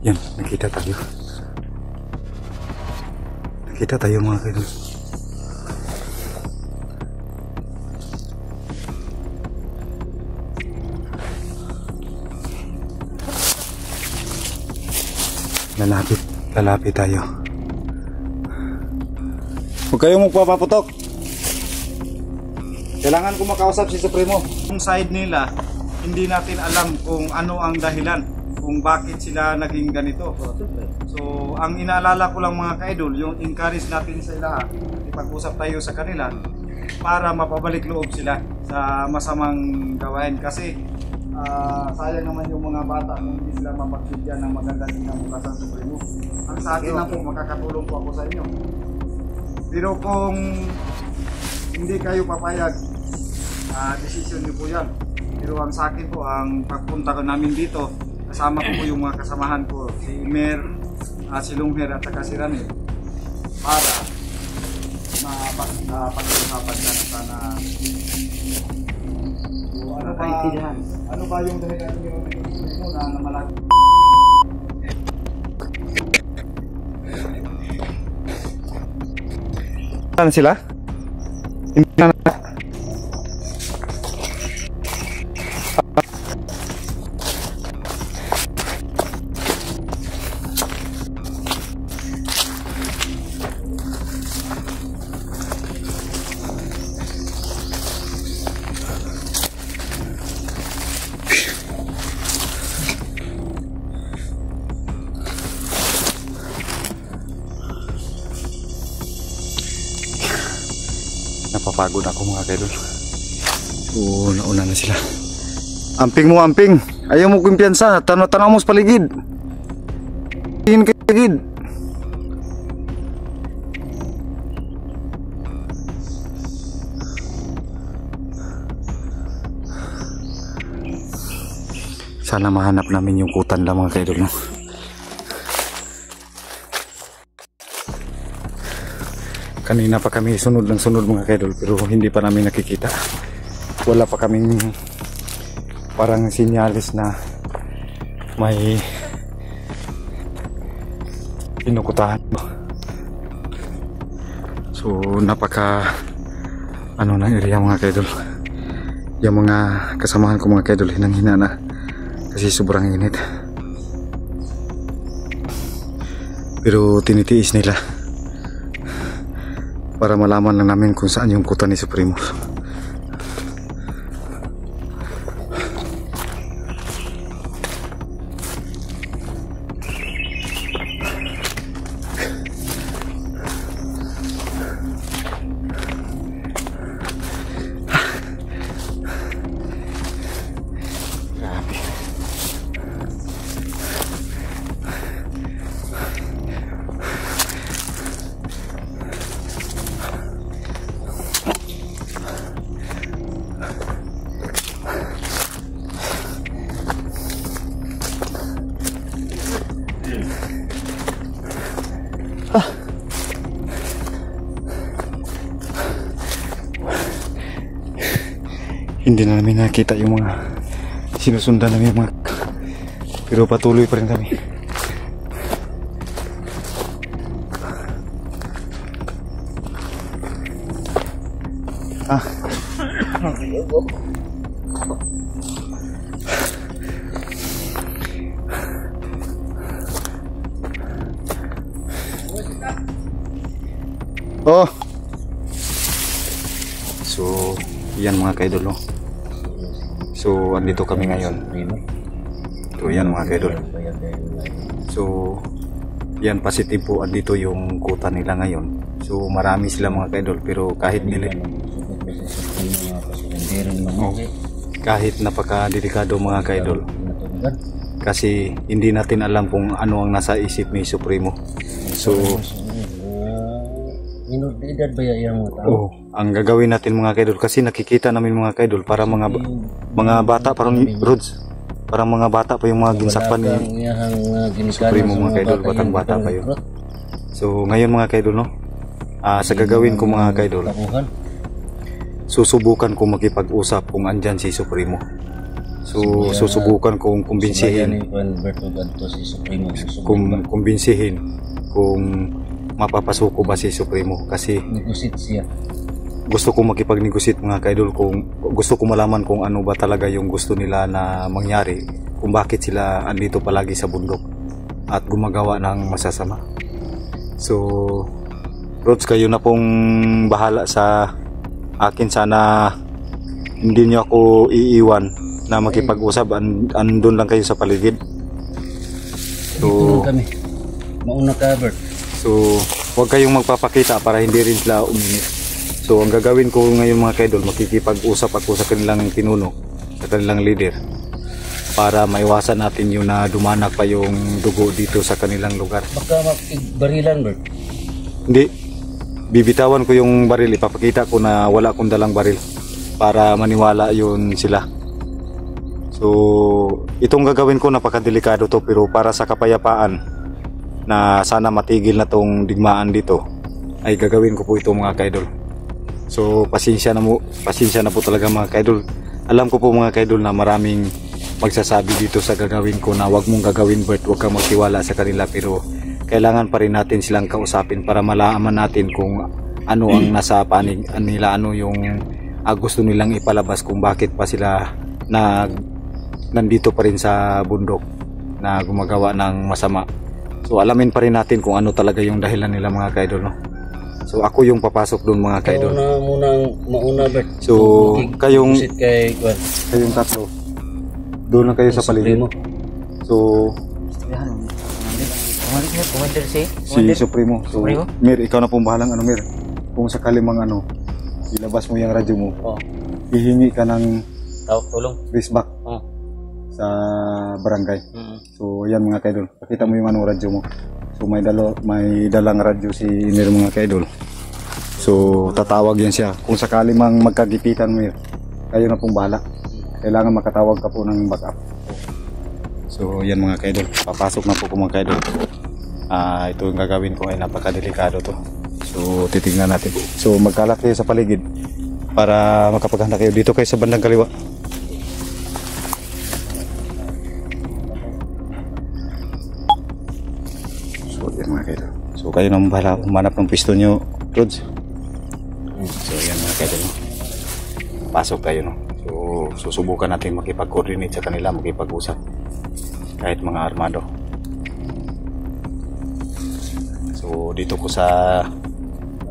Yan, nakita tayo. Nakita tayo mga kaidol. Lalapit tayo. Huwag kayong magpapaputok. Kailangan ko makausap si Supremo. Yung side nila, hindi natin alam kung ano ang dahilan, kung bakit sila naging ganito. So, ang inaalala ko lang mga kaidol, yung encourage natin sila, ipag-usap tayo sa kanila para mapabalik loob sila sa masamang gawain. Kasi sayang naman yung mga bata kung hindi sila mapagbigyan ng magandang kinabukasan sa Supremo. Ang sa akin lang po, makakatulong po ako sa inyo. Pero kung hindi kayo papayag, decision niyo po yan. Pero ang sa akin po, ang pagpunta ko namin dito, kasama ko po yung mga kasamahan ko, si Mer, si Lungher at saka si Rani, para mapag-usapan na sana. Ano ba yung dahilan mo na malaki? Saan sila? Hindi na. Napapagod ako mga kaidol. Nauna na sila. Amping mo, amping. Ayaw mo kumpiyansa. Tanaw mo sa paligid. Tingin ka paligid. Sana mahanap namin yung kutan lang mga kaidol, no? Kanina pa kami sunod ng sunod mga kaidol, pero hindi pa namin nakikita. Wala pa kaming parang sinyalis na may pinukutahan. So napaka ng area mga kaidol. Yung mga kasamahan ko mga kaidol, hinang-hina na kasi sobrang init. Pero tinitiis nila para malaman lang namin kung saan yung kuta ni Supremo. Hindi na namin nakita yung mga sinusundan namin mga, pero patuloy pa rin kami. Oh. So, yan mga kaidol, no? So, andito kami ngayon. So, yan mga kaidol. So, yan positive po, andito yung kuta nila ngayon. So, marami sila mga kaidol, pero kahit kahit napaka-delikado mga kaidol. Kasi hindi natin alam kung ano ang nasa isip ni Supremo. So, inordidad ba yung tao? Ang gagawin natin mga kaidol, kasi nakikita namin mga kaidol, para mga bata, parang roads, parang mga bata pa yung mga ginsapan ni Supremo mga kaidol, batang bata pa yun. So ngayon mga kaidol, no, sa gagawin ko mga kaidol, susubukan ko makipag-usap kung andyan si Supremo. So susubukan kong kumbinsihin. Kumbinsihin kung mapapasuko ba si Supremo kasi Negosit siya. gusto ko makipag-negotiate mga kaidol, kung gusto ko malaman kung ano ba talaga yung gusto nila na mangyari, kung bakit sila andito palagi sa bundok at gumagawa ng masasama. So Rods, kayo na pong bahala sa akin. Sana hindi nyo ako iiwan na makipag-usap. Andun lang kayo sa paligid. So kami. Mauna ka, Bert. So huwag kayong magpapakita para hindi rin sila uminit. So ang gagawin ko ngayon mga kaidol, makikipag-usap ako sa kanilang pinuno, sa kanilang leader, para maiwasan natin yung na dumanak pa yung dugo dito sa kanilang lugar. Baka magbarilan, Bert. Hindi, bibitawan ko yung baril, ipapakita ko na wala akong dalang baril para maniwala yun sila. So itong gagawin ko napakadelikado to, pero para sa kapayapaan na sana matigil na tong digmaan dito, ay gagawin ko po ito mga kaidol. So pasensya na po talaga mga kaidol. Alam ko po mga kaidol na maraming magsasabi dito sa gagawin ko na wag mong gagawin, Bert, wag kang magtiwala sa kanila, pero kailangan pa rin natin silang kausapin para malaman natin kung ano ang nasa panig nila, ano yung gusto nilang ipalabas, kung bakit pa sila nandito pa rin sa bundok na gumagawa ng masama. So alamin pa rin natin kung ano talaga yung dahilan nila mga kaidol, no? So ako yung papasok doon mga kaidol. Mauna, Bert. So kayong tatlo doon lang kayo sa paligid. So si Supremo. So Mir, ikaw na pong bahalang Mir. Kung sakali mang ilabas mo yung radyo mo, hihingi ka ng tulong, raceback sa barangay. So yan mga kaidol, pakita mo yung radyo mo. So may dalang radyo si Mir mga kaidol. So tatawag yan siya. Kung sakali mang magkagipitan mo, kayo na pong bahala. Kailangan makatawag ka po ng backup. So yan mga kaidol, papasok na po mga kaidol. Ito yung gagawin ko ay napakadelikado to. So titignan natin. So magkalat kayo sa paligid para makapaghanda kayo. Dito kayo sa bandang kaliwa. So yan mga kaidol. So kayo na bahala humanap ng pisto nyo, Rods. So yan mga kaidol, no? Pasok kayo, no? So susubukan natin makipag-coordinate sa kanila, makipag-usap kahit mga armado. So dito ko sa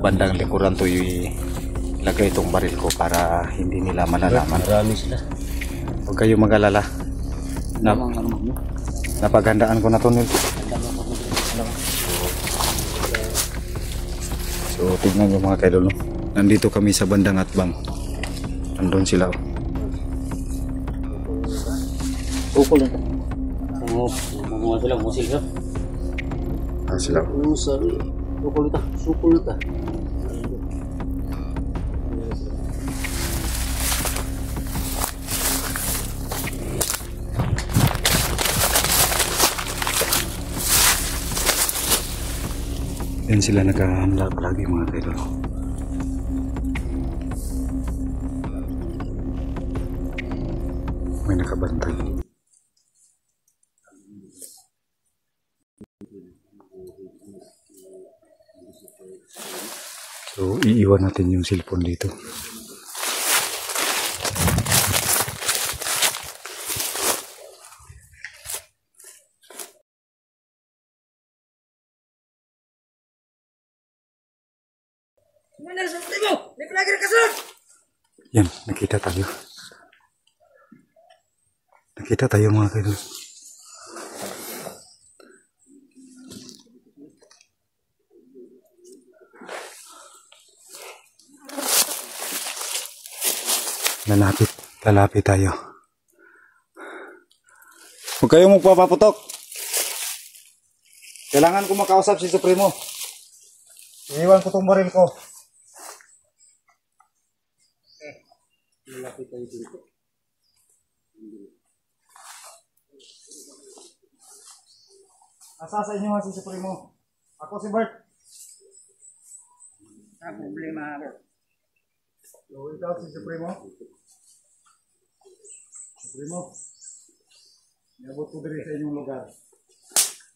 bandang likuran to ilagay itong baril ko para hindi nila malalaman. Marami sila. Huwag kayo mag-alala. Napaghandaan ko na to, Nil. So tignan nyo mga kaidol, no? Nandito kami sa bandang Atbang. Andun sila, oh. Ukol lang. Mga sila, musil ka. Sila. Ukol ito. Sukol ito. Yan sila naghahanda palagi mga kaidol. May nakabantay. So iiwan natin yung cellphone dito. Yan, nakita tayo. Nakita tayo mga kaidol. Lalapit tayo. Huwag kayong magpapaputok. Kailangan ko makausap si Supremo. Iiwan ko itong baril ko. Lalapit tayo dito. Asa sa inyo si Supremo? Ako si Bert. Problema, Bert. So ikaw si Supremo? Supremo, niabot ko diri sa inyong lugar.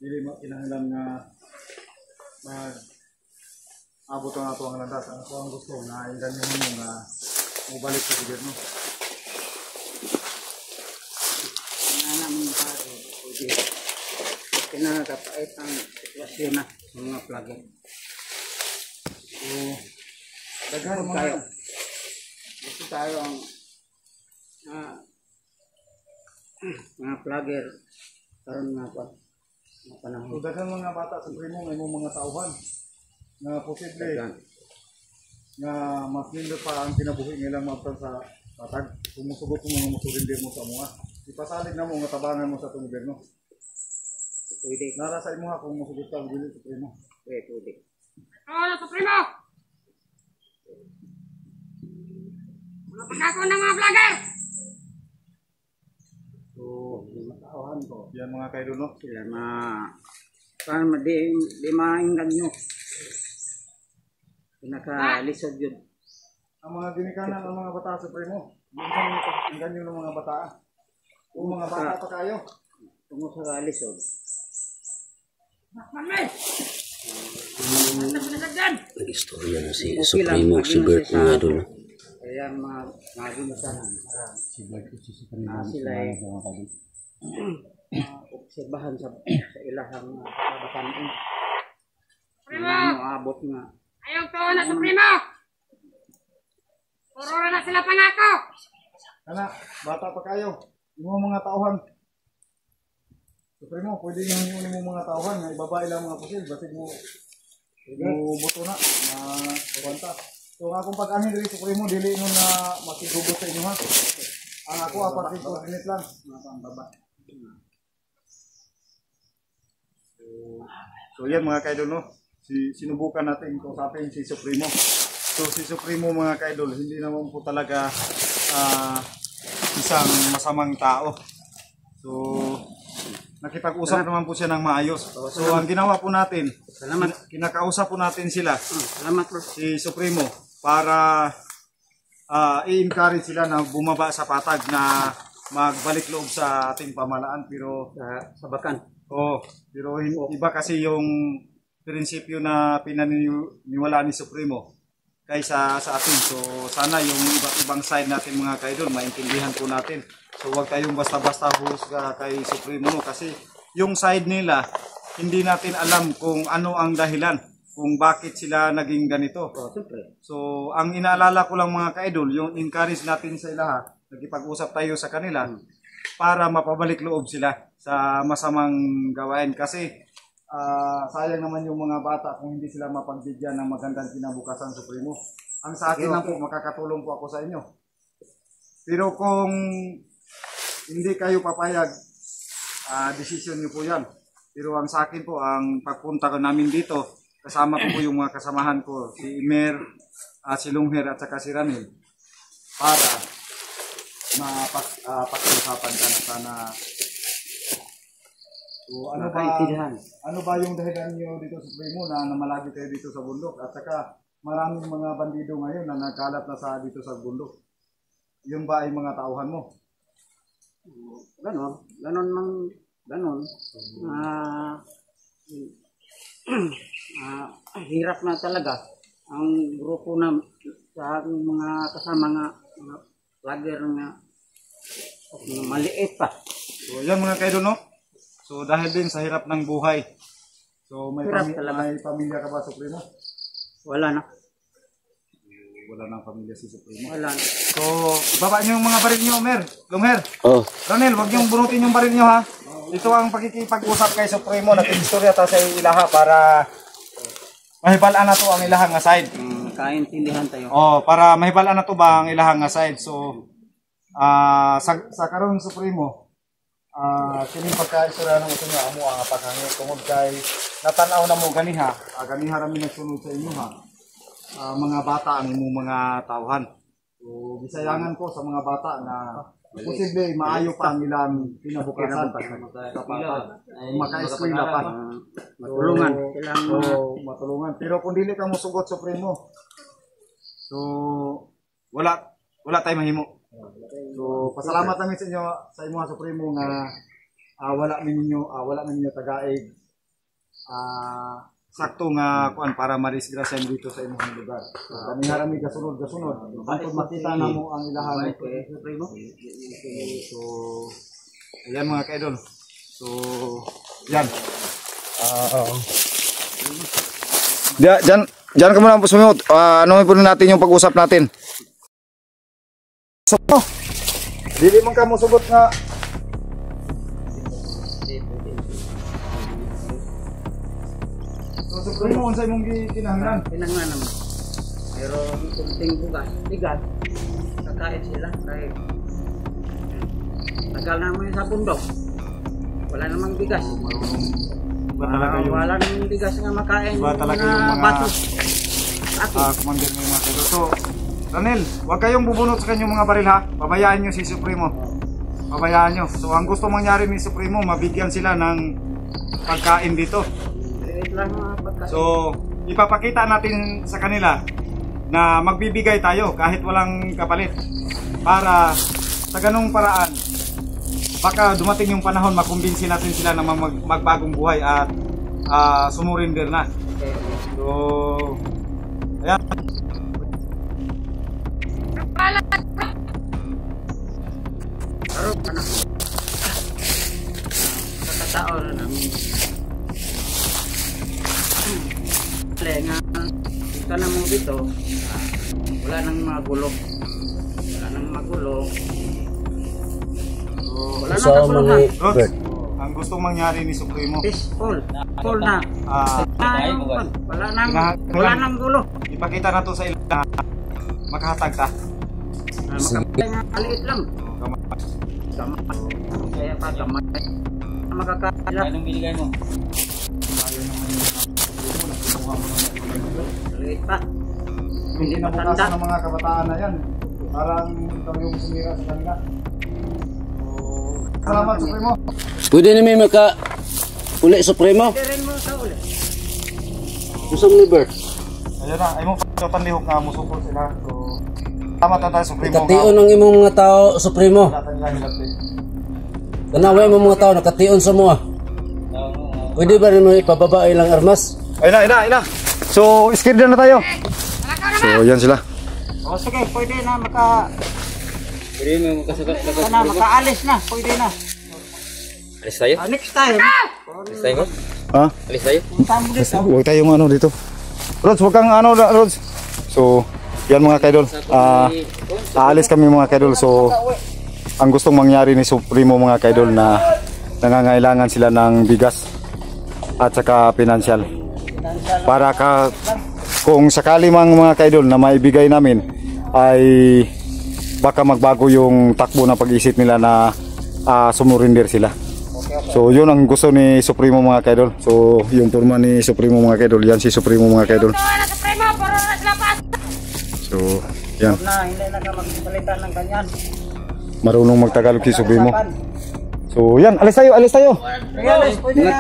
Dili mo kinahanglan nga abot ang ato ang landas. Ang ako ang gusto na inggan mo nga mubalik sa gobyerno. Namin pare, pwede. Kinakapait ang sitwasyon na ng mga vlogger. So, daghan Gusto mga tayo. Gusto tayo ang mga vlogger karon nga pa. Mga panahon. so, daghan mga bata sa primo nga imong mga tauhan na posible nga mas nindot pa ang kinabuhi nilang mabtan sa patag. Kung musugot mo mga musurindir mo sa mga ipasalig na mo nga tabangan mo sa itong gobyerno. Pwede. Nara sa imo ha kung musugot ka ang dili sa primo. Pwede. Ano sa primo? Mga pagkako ng mga vlogger! So, yung matauhan ko, Yan mga kaidol no. sila paano di mainggan nyo. Pinakalisod yun. Ang mga ginikanan ng mga bata sa primo. Ang ganyo ng mga bata. Kung mga bata pa kayo. Tungo sa lisod. Mami! Ano pinasagdan? Nag-istorya na si Okay lang, Supremo, pwede si na Bert siya mga sa- idol. Kaya mga gimasanan. Sila ay obserbahan sa ilahang kabataan. Primo! Maabot nga. Ayaw to na sa primo! Puro na sila pangako! Kana, bata pa kayo. Yung mga tauhan. Supremo, pwede nyo yung mga tauhan nga ibaba ilang mga pusil. Basig mo buto na kuwanta. So akong pag-anin diri Supremo, dili nun na makigugot sa inyo ha. Ang ako, aparting coordinate lang. Ang baba. So yan mga kaidol no. Sinubukan natin kausapin si Supremo. So si Supremo mga kaidol, hindi naman po talaga isang masamang tao. So nakipag-usap naman po siya ng maayos. So ang ginawa po natin, Salamat. kinakausap po natin sila, Salamat bro. si Supremo, para i-encourage sila na bumaba sa patag na magbalik loob sa ating pamalaan. Pero Sa bakan. pero iba kasi yung prinsipyo na pinaniniwala ni Supremo kaysa sa atin. So sana yung iba't ibang side natin mga kaidol maintindihan po natin. So huwag tayong basta-basta husga kay Supremo no? Kasi yung side nila hindi natin alam kung ano ang dahilan kung bakit sila naging ganito. Siyempre. So ang inaalala ko lang mga kaidol, yung encourage natin sa ilaha, nagkipag-usap tayo sa kanila para mapabalik loob sila sa masamang gawain. Kasi sayang naman yung mga bata kung hindi sila mapagbigyan ng magandang kinabukasan Supremo. Ang sa akin lang po, makakatulong po ako sa inyo. Pero kung hindi kayo papayag, decision niyo po yan. Pero ang sa akin po, ang pagpunta ko namin dito, kasama ko po yung mga kasamahan ko, si Imer, si Lungher at saka si Ranil, para mapag-usapan ka na sana. So, ano ba yung dahilan niyo dito sa Supremo na namalagi kayo dito sa bundok? At saka maraming mga bandido ngayon na nagkalat na sa dito sa bundok. Yung ba ay mga tauhan mo? Ganon. Hirap na talaga ang grupo na sa aking mga kasama nga mga vlogger nga maliit pa. So yan mga kaidol no? So dahil din sa hirap ng buhay. So may, Hirap talaga. may pamilya ka ba Supremo? Wala na. Wala nang pamilya si Supremo. Wala na. So ibaba niyo yung mga baril niyo, Mer. Lungher. Oh, Ranel, wag niyong bunutin yung baril niyo ha. Ito ang pagkikipag-usap kay Supremo na istorya ta sa ilaha para mahibalaan na to ang ilahang nga side. Kaintindihan tayo. Para mahibalaan na to ba ang ilahang nga side. So sa karon Supremo, kini pagka-istorya ng ito nga amo ang paghangi tungod kay natanaw na mo ganiha, ganiha rami nagsunod sa inyo ha. Mga bata ang imong mga tauhan. So gisayangan ko sa mga bata na posible maayo pa ang ilang kinabukasan maka-eskwela pa. Matulungan. Matulungan. Pero kung dili ka mosugot Supremo, so wala tayong mahimo. So pasalamat namin sa inyo sa imong Supremo nga wala ninyo tagaig sakto nga kuan para madisgrasya dito sa imong lugar. So, kami harami gasunod antod makita namo ang ilahan Supremo. So ayan mga kaidol. So yan. Diyan ka muna po sumimot. Ano po natin yung pag-usap natin. So, dili man ka mo sugot nga. So, Supremo, unsay mong kinahanglan? Kinahanglan naman. Pero kunting bigat, kakain sila. Kahit tagal naman sa bundok. Wala namang bigas. Wala namang bigas nga makain. Iba talaga yung mga bato. Commander mo yung mga kaidol. So, Ranel, huwag kayong bubunot sa kanyang mga baril ha. Pabayaan nyo si Supremo. Pabayaan nyo. So, ang gusto mangyari ni Supremo, mabigyan sila ng pagkain dito. So, ipapakita natin sa kanila na magbibigay tayo kahit walang kapalit. Para sa ganung paraan, baka dumating yung panahon, makumbinsi natin sila na magbagong buhay at sumurinder na. So, ayan. Kakatao na namin. Nga, dito naman dito, wala nang magulo. Wala nang magulo. Rods, ang gustong mangyari ni Supremo, Peaceful na. Wala nang gulo. ipakita na to sa ilang makahatag ta. Makapagay nga kaliit lang. Kaya pa gamay. Makakala. Anong binigay mo? Kaliit pa. Hindi na bukas ng mga kabataan na yan. Parang ikaw yung sumira sa kanila. Salamat Supremo. Pwede na may uli Supremo. Hindi rin mo sa uli. Gusto mo liver? Ayun na, ay mo panlihok nga mo support sila. So, salamat na tayo Supremo. Nakation ng imong mga tao Supremo. Tanaway mo mga tao nakation sa mga. Pwede ba rin mo ipababa ilang armas? Ayun na. So, scared na tayo. So, yan sila. O sige, pwede na Pwede mo makaalis na. Pwede na. Alis tayo? Next time. Alis tayo mo? Ha? Alis tayo? Punta mo dito. Huwag tayong ano dito. Rods, huwag kang ano, Rods. So, yan mga kaidol. Aalis kami mga kaidol. So, ang gustong mangyari ni Supremo mga kaidol na nangangailangan sila ng bigas at saka pinansyal. Para kung sakali mga kaidol na maibigay namin ay baka magbago yung takbo na pag-isip nila na sumurinder sila. So yun ang gusto ni Supremo mga kaidol. So yung turma ni Supremo mga kaidol, yan si Supremo mga kaidol. So yan. Hindi na ka magpalitan ng ganyan. Marunong magtagalog si Supremo. So yan, alis tayo. Alis, pwede na.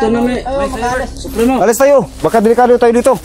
Supremo. Alis tayo. Baka delikado tayo dito.